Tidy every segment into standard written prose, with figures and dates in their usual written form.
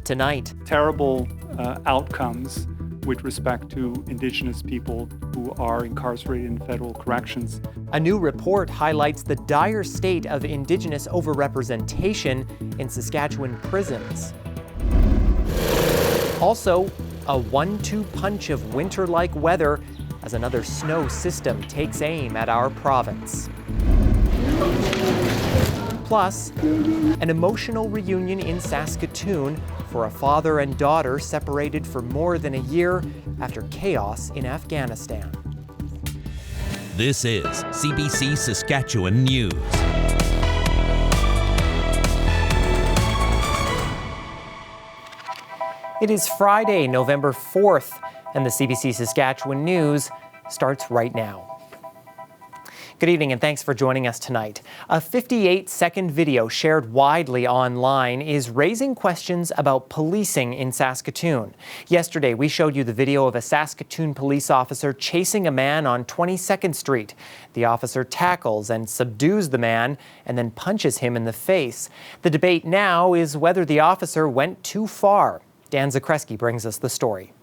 tonight. Terrible outcomes with respect to Indigenous people who are incarcerated in federal corrections. A new report highlights the dire state of Indigenous overrepresentation in Saskatchewan prisons. Also, a 1-2 punch of winter-like weather as another snow system takes aim at our province. Plus, an emotional reunion in Saskatoon for a father and daughter separated for more than a year after chaos in Afghanistan. This is CBC Saskatchewan News. It is Friday, November 4th, and the CBC Saskatchewan News starts right now. Good evening and thanks for joining us tonight. A 58-second video shared widely online is raising questions about policing in Saskatoon. Yesterday, we showed you the video of a Saskatoon police officer chasing a man on 22nd Street. The officer tackles and subdues the man and then punches him in the face. The debate now is whether the officer went too far. Dan Zakreski brings us the story.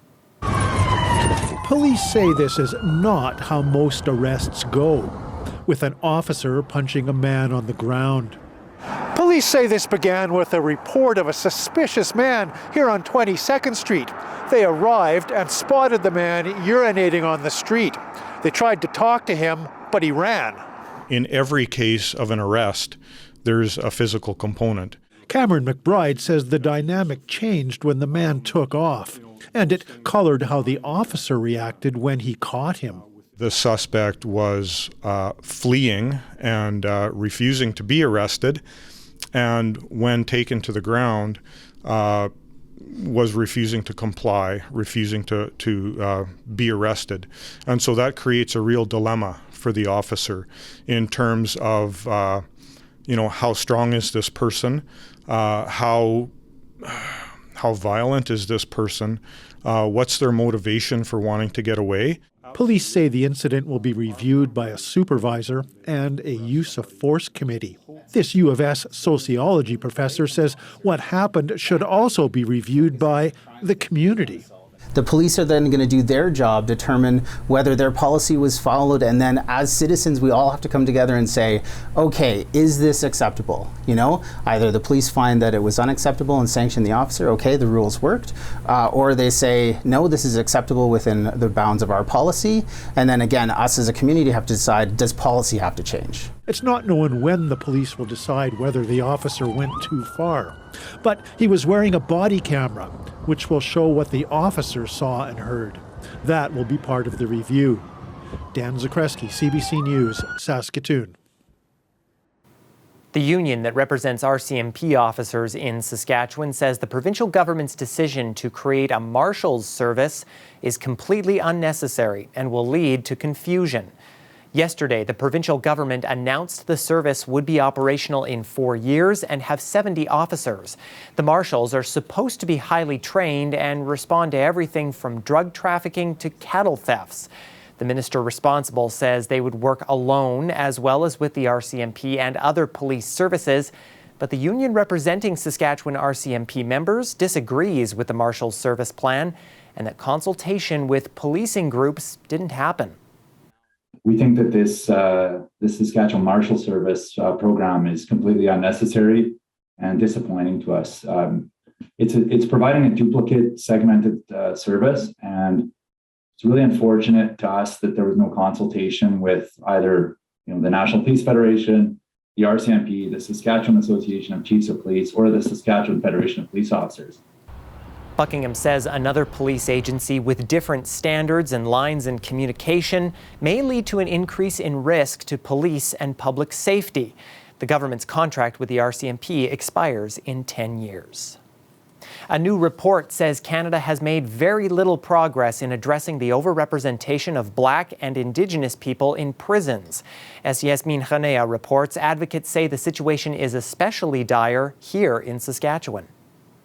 Police say this is not how most arrests go, with an officer punching a man on the ground. Police say this began with a report of a suspicious man here on 22nd Street. They arrived and spotted the man urinating on the street. They tried to talk to him, but he ran. In every case of an arrest, there's a physical component. Cameron McBride says the dynamic changed when the man took off, and it colored how the officer reacted when he caught him. The suspect was fleeing and refusing to be arrested, and when taken to the ground, was refusing to comply, refusing to be arrested. And so that creates a real dilemma for the officer in terms of, how strong is this person, how violent is this person, what's their motivation for wanting to get away. Police say the incident will be reviewed by a supervisor and a use of force committee. This U of S sociology professor says what happened should also be reviewed by the community. The police are then going to do their job, determine whether their policy was followed, and then as citizens we all have to come together and say, okay, is this acceptable? Either the police find that it was unacceptable and sanction the officer, okay, the rules worked, or they say, no, this is acceptable within the bounds of our policy, and then again, us as a community have to decide, does policy have to change? It's not known when the police will decide whether the officer went too far. But he was wearing a body camera, which will show what the officer saw and heard. That will be part of the review. Dan Zakreski, CBC News, Saskatoon. The union that represents RCMP officers in Saskatchewan says the provincial government's decision to create a marshal's service is completely unnecessary and will lead to confusion. Yesterday, the provincial government announced the service would be operational in 4 years and have 70 officers. The marshals are supposed to be highly trained and respond to everything from drug trafficking to cattle thefts. The minister responsible says they would work alone as well as with the RCMP and other police services, but the union representing Saskatchewan RCMP members disagrees with the marshal's service plan and that consultation with policing groups didn't happen. We think that this Saskatchewan Marshal Service program is completely unnecessary and disappointing to us. It's providing a duplicate, segmented service, and it's really unfortunate to us that there was no consultation with either the National Police Federation, the RCMP, the Saskatchewan Association of Chiefs of Police, or the Saskatchewan Federation of Police Officers. Buckingham says another police agency with different standards and lines in communication may lead to an increase in risk to police and public safety. The government's contract with the RCMP expires in 10 years. A new report says Canada has made very little progress in addressing the overrepresentation of Black and Indigenous people in prisons. As Yasmin Khanea reports, advocates say the situation is especially dire here in Saskatchewan.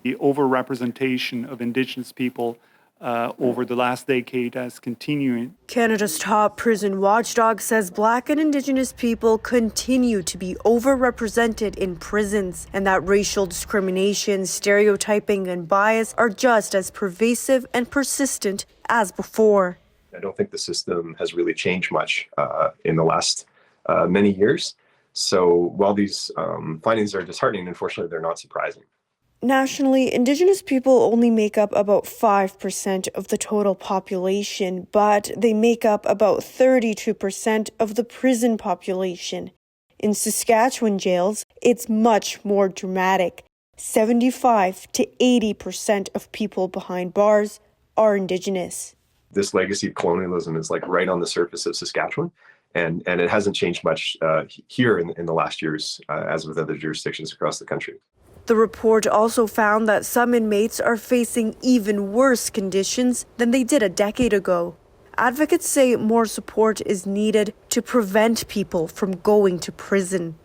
The overrepresentation of Indigenous people over the last decade as continuing. Canada's top prison watchdog says Black and Indigenous people continue to be overrepresented in prisons, and that racial discrimination, stereotyping, and bias are just as pervasive and persistent as before. I don't think the system has really changed much in the last many years. So while these findings are disheartening, unfortunately, they're not surprising. Nationally, Indigenous people only make up about 5% of the total population, but they make up about 32% of the prison population. In Saskatchewan jails, it's much more dramatic. 75 to 80% of people behind bars are Indigenous. This legacy of colonialism is like right on the surface of Saskatchewan, and it hasn't changed much here in the last years as with other jurisdictions across the country. The report also found that some inmates are facing even worse conditions than they did a decade ago. Advocates say more support is needed to prevent people from going to prison.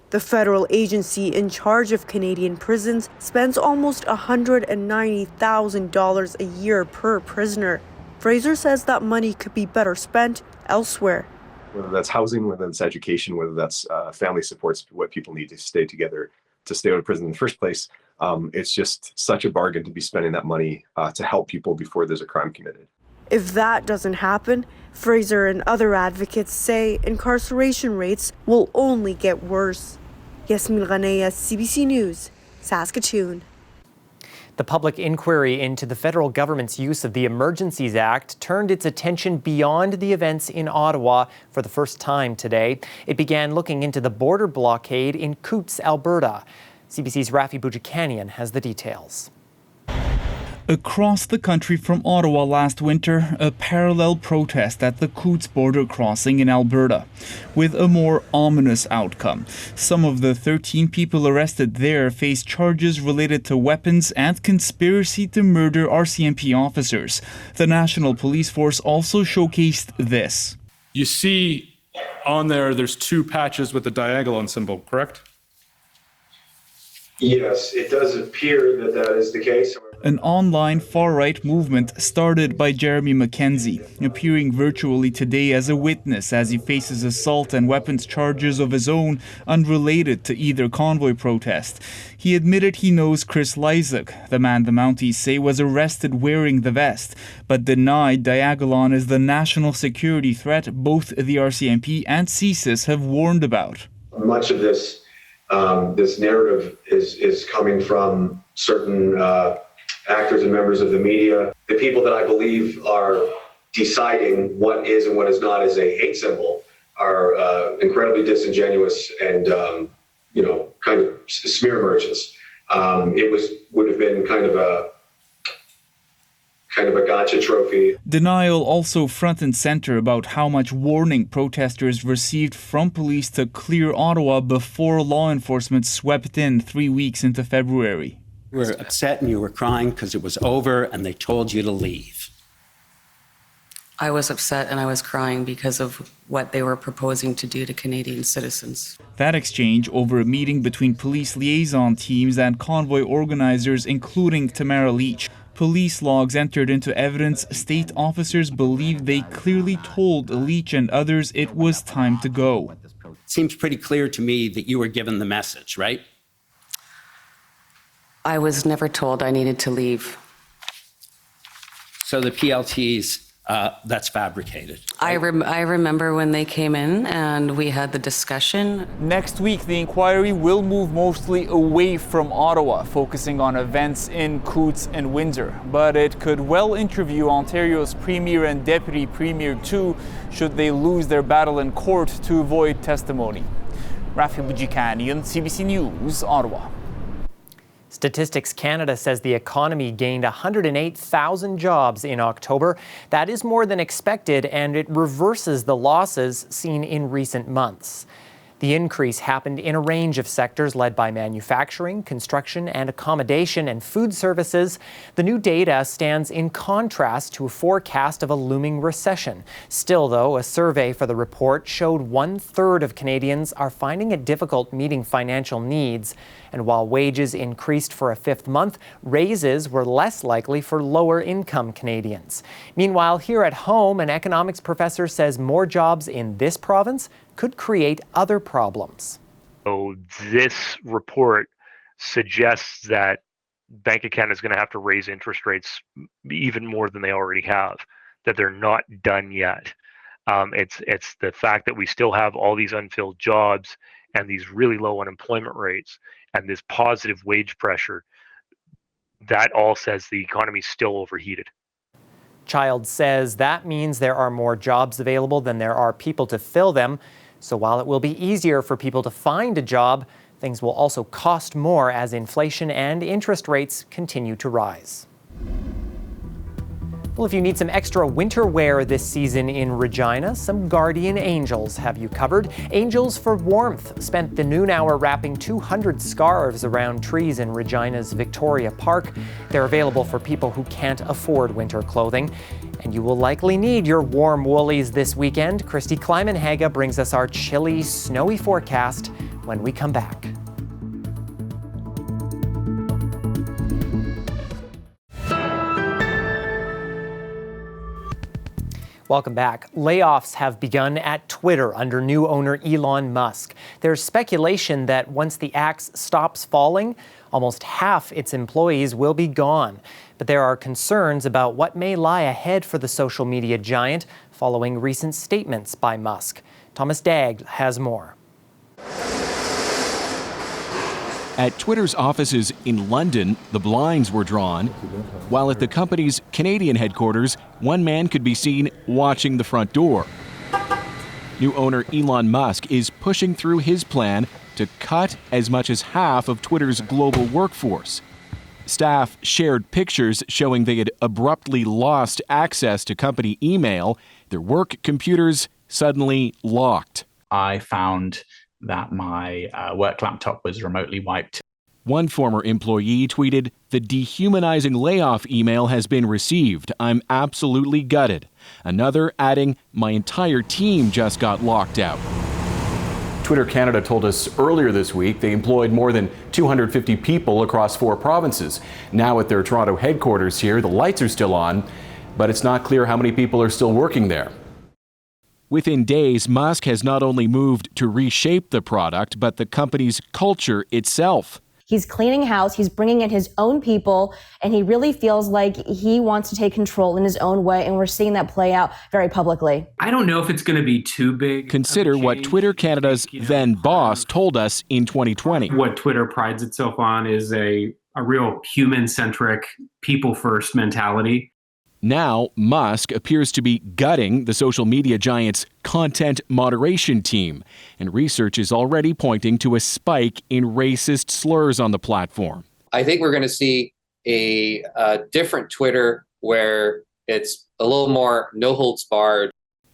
The federal agency in charge of Canadian prisons spends almost $190,000 a year per prisoner. Fraser says that money could be better spent elsewhere. Whether that's housing, whether that's education, whether that's family supports, what people need to stay together, to stay out of prison in the first place. It's just such a bargain to be spending that money to help people before there's a crime committed. If that doesn't happen, Fraser and other advocates say incarceration rates will only get worse. Yasmin Ghanaya, CBC News, Saskatoon. The public inquiry into the federal government's use of the Emergencies Act turned its attention beyond the events in Ottawa for the first time today. It began looking into the border blockade in Coutts, Alberta. CBC's Rafi Boudjikanian has the details. Across the country from Ottawa last winter, a parallel protest at the Coutts border crossing in Alberta, with a more ominous outcome. Some of the 13 people arrested there face charges related to weapons and conspiracy to murder RCMP officers. The National Police Force also showcased this. You see on there's two patches with the diagonal symbol, correct? Yes, it does appear that is the case. An online far-right movement started by Jeremy Mackenzie, appearing virtually today as a witness as he faces assault and weapons charges of his own unrelated to either convoy protest. He admitted he knows Chris Lysak, the man the Mounties say was arrested wearing the vest, but denied Diagolon is the national security threat both the RCMP and CSIS have warned about. Much of this narrative is coming from certain actors and members of the media. The people that I believe are deciding what is and what is not as a hate symbol are incredibly disingenuous and kind of smear merchants. Would have been kind of a gotcha trophy. Denial also front and center about how much warning protesters received from police to clear Ottawa before law enforcement swept in 3 weeks into February. You were upset and you were crying because it was over and they told you to leave. I was upset and I was crying because of what they were proposing to do to Canadian citizens. That exchange over a meeting between police liaison teams and convoy organizers, including Tamara Leach. Police logs entered into evidence. State officers believe they clearly told Leach and others it was time to go. It seems pretty clear to me that you were given the message, right? I was never told I needed to leave. So the PLTs, that's fabricated. Right? I remember when they came in and we had the discussion. Next week, the inquiry will move mostly away from Ottawa, focusing on events in Coutts and Windsor. But it could well interview Ontario's Premier and Deputy Premier too, should they lose their battle in court to avoid testimony. Rafi Boudjikanian, CBC News, Ottawa. Statistics Canada says the economy gained 108,000 jobs in October. That is more than expected, and it reverses the losses seen in recent months. The increase happened in a range of sectors led by manufacturing, construction and accommodation and food services. The new data stands in contrast to a forecast of a looming recession. Still, though, a survey for the report showed 1/3 of Canadians are finding it difficult meeting financial needs. And while wages increased for a 5th month, raises were less likely for lower income Canadians. Meanwhile, here at home, an economics professor says more jobs in this province could create other problems. So this report suggests that Bank of Canada is going to have to raise interest rates even more than they already have, that they're not done yet. It's the fact that we still have all these unfilled jobs and these really low unemployment rates and this positive wage pressure. That all says the economy's still overheated. Child says that means there are more jobs available than there are people to fill them. So while it will be easier for people to find a job, things will also cost more as inflation and interest rates continue to rise. Well, if you need some extra winter wear this season in Regina, some Guardian Angels have you covered. Angels for Warmth spent the noon hour wrapping 200 scarves around trees in Regina's Victoria Park. They're available for people who can't afford winter clothing. And you will likely need your warm woolies this weekend. Christy Kleiman-Haga brings us our chilly, snowy forecast when we come back. Welcome back. Layoffs have begun at Twitter under new owner Elon Musk. There's speculation that once the axe stops falling, almost half its employees will be gone. But there are concerns about what may lie ahead for the social media giant following recent statements by Musk. Thomas Dagg has more. At Twitter's offices in London, the blinds were drawn, while at the company's Canadian headquarters, one man could be seen watching the front door. New owner Elon Musk is pushing through his plan to cut as much as half of Twitter's global workforce. Staff shared pictures showing they had abruptly lost access to company email, their work computers suddenly locked. I found that my work laptop was remotely wiped. One former employee tweeted, "The dehumanizing layoff email has been received. I'm absolutely gutted." Another adding, "My entire team just got locked out." Twitter Canada told us earlier this week they employed more than 250 people across 4 provinces. Now at their Toronto headquarters here, the lights are still on, but it's not clear how many people are still working there. Within days, Musk has not only moved to reshape the product, but the company's culture itself. He's cleaning house, he's bringing in his own people, and he really feels like he wants to take control in his own way, and we're seeing that play out very publicly. I don't know if it's going to be too big. Consider what Twitter Canada's then boss told us in 2020. What Twitter prides itself on is a real human-centric, people-first mentality. Now, Musk appears to be gutting the social media giant's content moderation team, and research is already pointing to a spike in racist slurs on the platform. I think we're going to see a different Twitter where it's a little more no holds barred.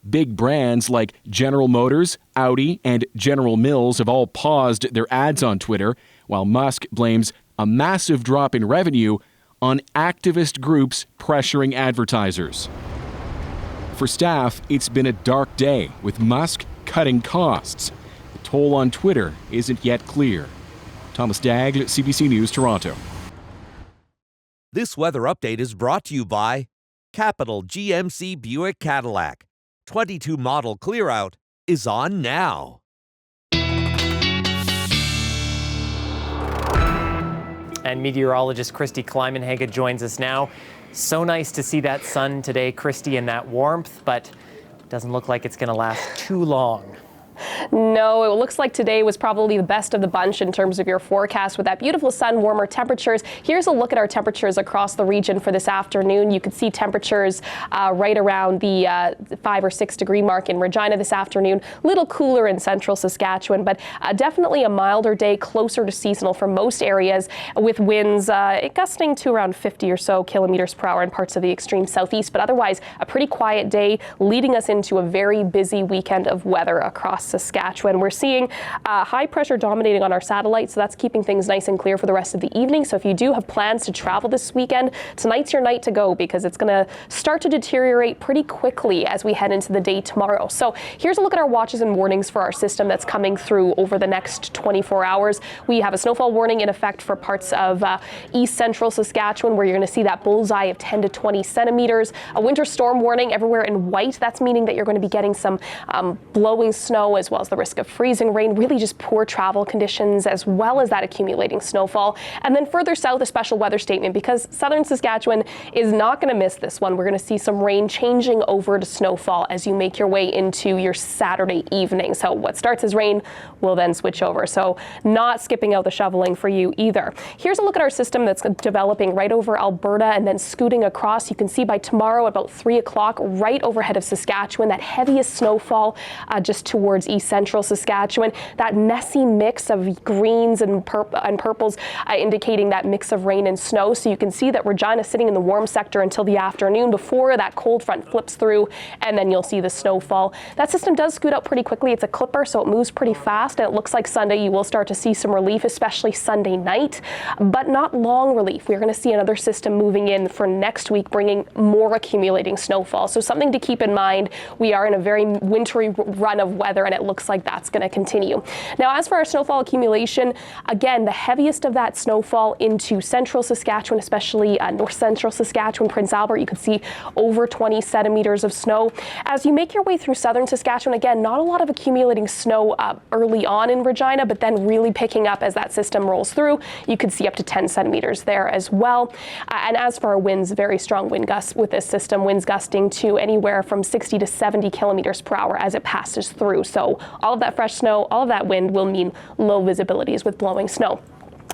Big brands like General Motors, Audi, and General Mills have all paused their ads on Twitter, while Musk blames a massive drop in revenue on activist groups pressuring advertisers. For staff, it's been a dark day, with Musk cutting costs. The toll on Twitter isn't yet clear. Thomas Dagg, CBC News, Toronto. This weather update is brought to you by Capital GMC Buick Cadillac. 22 model clear-out is on now. And meteorologist Christy Kleiman-Haga joins us now. So nice to see that sun today, Christy, and that warmth, but it doesn't look like it's going to last too long. No, it looks like today was probably the best of the bunch in terms of your forecast with that beautiful sun, warmer temperatures. Here's a look at our temperatures across the region for this afternoon. You can see temperatures right around the 5 or 6 degree mark in Regina this afternoon. A little cooler in central Saskatchewan, but definitely a milder day, closer to seasonal for most areas, with winds gusting to around 50 or so kilometers per hour in parts of the extreme southeast. But otherwise, a pretty quiet day, leading us into a very busy weekend of weather across Saskatchewan. Saskatchewan. We're seeing high pressure dominating on our satellite, so that's keeping things nice and clear for the rest of the evening. So if you do have plans to travel this weekend, tonight's your night to go because it's going to start to deteriorate pretty quickly as we head into the day tomorrow. So here's a look at our watches and warnings for our system that's coming through over the next 24 hours. We have a snowfall warning in effect for parts of east central Saskatchewan, where you're going to see that bullseye of 10 to 20 centimeters. A winter storm warning everywhere in white. That's meaning that you're going to be getting some blowing snow as well as the risk of freezing rain, really just poor travel conditions as well as that accumulating snowfall. And then further south, a special weather statement because southern Saskatchewan is not going to miss this one. We're going to see some rain changing over to snowfall as you make your way into your Saturday evening. So what starts as rain will then switch over. So not skipping out the shoveling for you either. Here's a look at our system that's developing right over Alberta and then scooting across. You can see by tomorrow about 3 o'clock right overhead of Saskatchewan, that heaviest snowfall just towards east central Saskatchewan. That messy mix of greens and purples indicating that mix of rain and snow. So you can see that Regina sitting in the warm sector until the afternoon before that cold front flips through, and then you'll see the snowfall. That system does scoot out pretty quickly. It's a clipper, so it moves pretty fast, and it looks like Sunday you will start to see some relief, especially Sunday night, but not long relief. We're going to see another system moving in for next week, bringing more accumulating snowfall. So something to keep in mind. We are in a very wintry run of weather, and it looks like that's going to continue. Now, as for our snowfall accumulation, again, the heaviest of that snowfall into central Saskatchewan, especially north central Saskatchewan, Prince Albert, you could see over 20 centimeters of snow. As you make your way through southern Saskatchewan, again, not a lot of accumulating snow early on in Regina, but then really picking up as that system rolls through. You could see up to 10 centimeters there as well. And as for our winds, very strong wind gusts with this system, winds gusting to anywhere from 60 to 70 kilometers per hour as it passes through. So all of that fresh snow, all of that wind will mean low visibilities with blowing snow.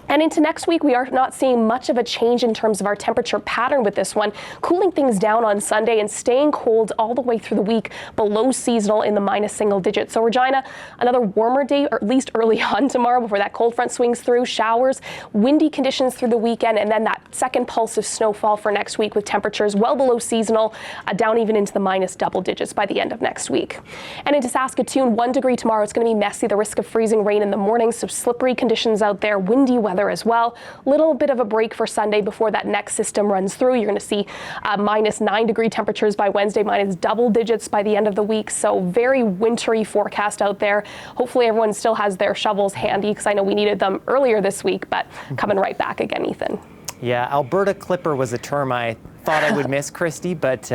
And into next week, we are not seeing much of a change in terms of our temperature pattern with this one, cooling things down on Sunday and staying cold all the way through the week, below seasonal in the minus single digits. So Regina, another warmer day, or at least early on tomorrow before that cold front swings through, showers, windy conditions through the weekend, and then that second pulse of snowfall for next week with temperatures well below seasonal, down even into the minus double digits by the end of next week. And into Saskatoon, 1 degree tomorrow. It's going to be messy, the risk of freezing rain in the morning, so slippery conditions out there, windy weather as well. Little bit of a break for Sunday before that next system runs through. You're going to see minus 9 degree temperatures by Wednesday, minus double digits by the end of the week. So very wintry forecast out there. Hopefully everyone still has their shovels handy because I know we needed them earlier this week, but coming right back again, Ethan. Yeah, Alberta Clipper was a term I thought I would miss, Christy, but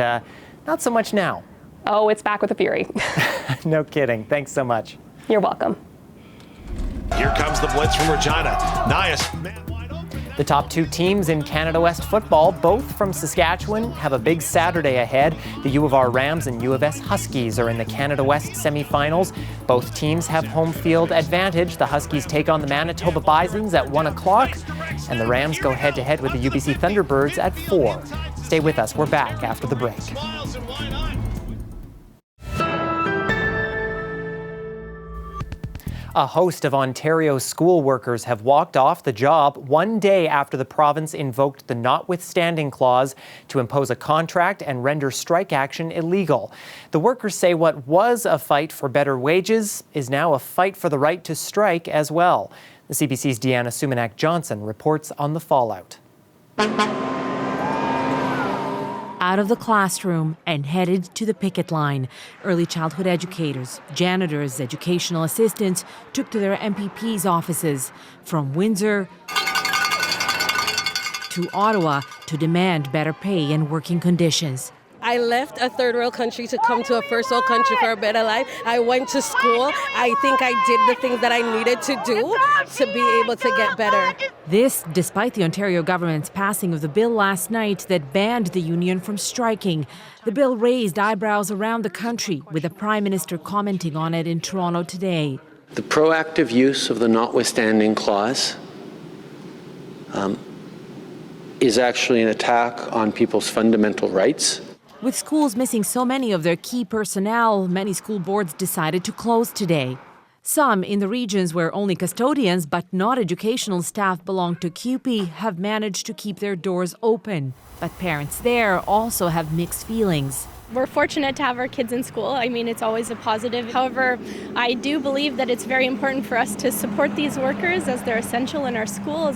not so much now. Oh, it's back with a fury. No kidding. Thanks so much. You're welcome. Here comes the blitz from Regina. Nias. The top two teams in Canada West football, both from Saskatchewan, have a big Saturday ahead. The U of R Rams and U of S Huskies are in the Canada West semifinals. Both teams have home field advantage. The Huskies take on the Manitoba Bisons at 1 o'clock, and the Rams go head-to-head with the UBC Thunderbirds at 4. Stay with us. We're back after the break. A host of Ontario school workers have walked off the job 1 day after the province invoked the notwithstanding clause to impose a contract and render strike action illegal. The workers say what was a fight for better wages is now a fight for the right to strike as well. The CBC's Deanna Sumanak-Johnson reports on the fallout. Out of the classroom and headed to the picket line. Early childhood educators, janitors, educational assistants took to their MPP's offices from Windsor to Ottawa to demand better pay and working conditions. I left a third world country to come to a first world country for a better life. I went to school. I think I did the things that I needed to do to be able to get better. This, despite the Ontario government's passing of the bill last night that banned the union from striking. The bill raised eyebrows around the country, with the Prime Minister commenting on it in Toronto today. The proactive use of the notwithstanding clause is actually an attack on people's fundamental rights. With schools missing so many of their key personnel, many school boards decided to close today. Some in the regions where only custodians but not educational staff belong to CUPE have managed to keep their doors open. But parents there also have mixed feelings. We're fortunate to have our kids in school. I mean, it's always a positive. However, I do believe that it's very important for us to support these workers as they're essential in our schools.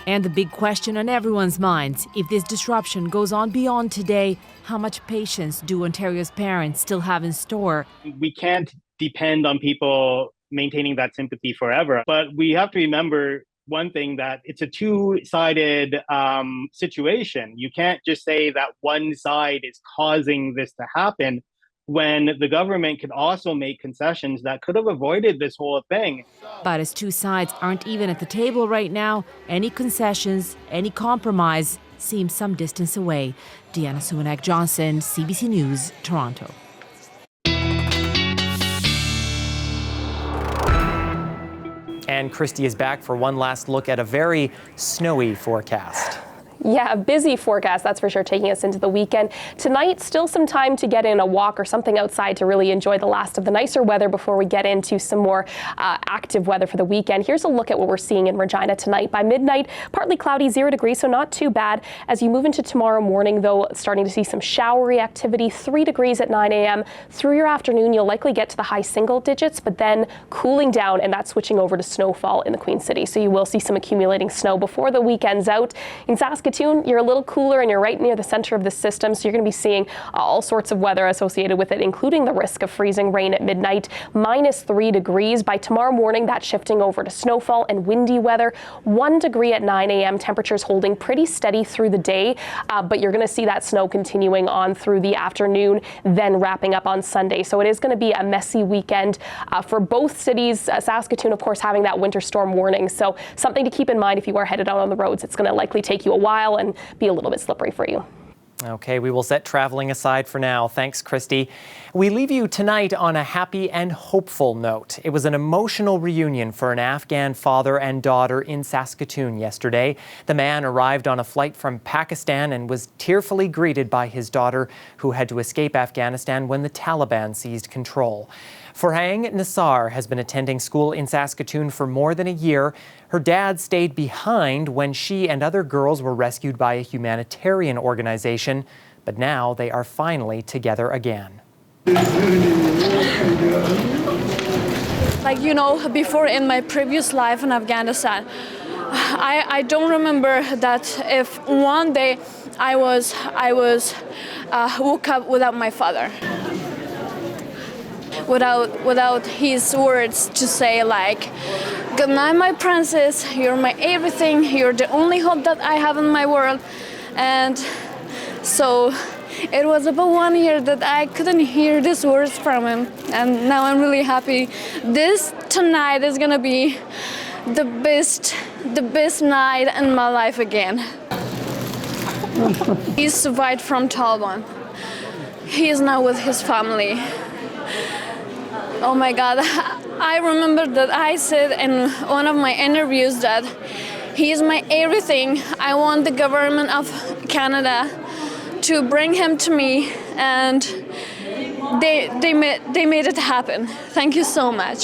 And the big question on everyone's minds, if this disruption goes on beyond today, how much patience do Ontario's parents still have in store? We can't depend on people maintaining that sympathy forever. But we have to remember one thing, that it's a two-sided situation. You can't just say that one side is causing this to happen when the government could also make concessions that could have avoided this whole thing. But as two sides aren't even at the table right now, any concessions, any compromise seems some distance away. Deanna Sumanak-Johnson, CBC News, Toronto. And Christy is back for one last look at a very snowy forecast. Yeah, a busy forecast, that's for sure, taking us into the weekend. Tonight, still some time to get in a walk or something outside to really enjoy the last of the nicer weather before we get into some more active weather for the weekend. Here's a look at what we're seeing in Regina tonight. By midnight, partly cloudy, 0 degrees, so not too bad. As you move into tomorrow morning, though, starting to see some showery activity, 3 degrees at 9 a.m. Through your afternoon, you'll likely get to the high single digits, but then cooling down, and that's switching over to snowfall in the Queen City. So you will see some accumulating snow before the weekend's out. In Saskatoon, you're a little cooler and you're right near the center of the system, so you're going to be seeing all sorts of weather associated with it, including the risk of freezing rain at midnight, -3 degrees. By tomorrow morning, that's shifting over to snowfall and windy weather. 1 degree at 9 a.m. Temperatures holding pretty steady through the day, but you're going to see that snow continuing on through the afternoon, then wrapping up on Sunday. So it is going to be a messy weekend for both cities. Saskatoon, of course, having that winter storm warning. So something to keep in mind if you are headed out on the roads. It's going to likely take you a while and be a little bit slippery for you. Okay, we will set traveling aside for now. Thanks, Christy. We leave you tonight on a happy and hopeful note. It was an emotional reunion for an Afghan father and daughter in Saskatoon yesterday. The man arrived on a flight from Pakistan and was tearfully greeted by his daughter, who had to escape Afghanistan when the Taliban seized control. Farhang Nassar has been attending school in Saskatoon for more than a year. Her dad stayed behind when she and other girls were rescued by a humanitarian organization, but now they are finally together again. Like, you know, before in my previous life in Afghanistan, I don't remember that if one day I woke up without my father. Without his words to say, like, "Good night, my princess, you're my everything, you're the only hope that I have in my world." And so it was about 1 year that I couldn't hear these words from him, and now I'm really happy. This tonight is gonna be the best night in my life again. He survived from Taliban. He is now with his family. Oh my God, I remember that I said in one of my interviews that he is my everything. I want the government of Canada to bring him to me, and they made it happen. Thank you so much.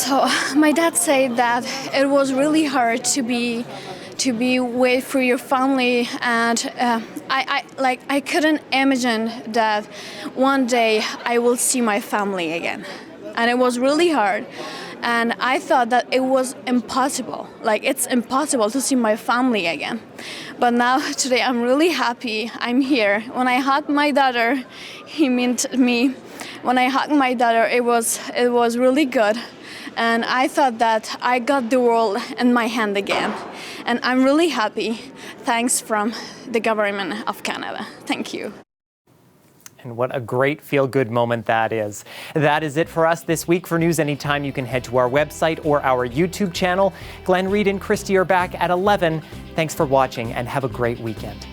So my dad said that it was really hard to be away for your family, and I couldn't imagine that one day I will see my family again, and it was really hard, and I thought that it was impossible, like it's impossible to see my family again. But now today I'm really happy I'm here. When I hugged my daughter, he meant me. When I hugged my daughter, it was really good. And I thought that I got the world in my hand again. And I'm really happy. Thanks from the government of Canada. Thank you. And what a great feel-good moment that is. That is it for us this week. For News Anytime, you can head to our website or our YouTube channel. Glenn, Reed, and Christy are back at 11. Thanks for watching, and have a great weekend.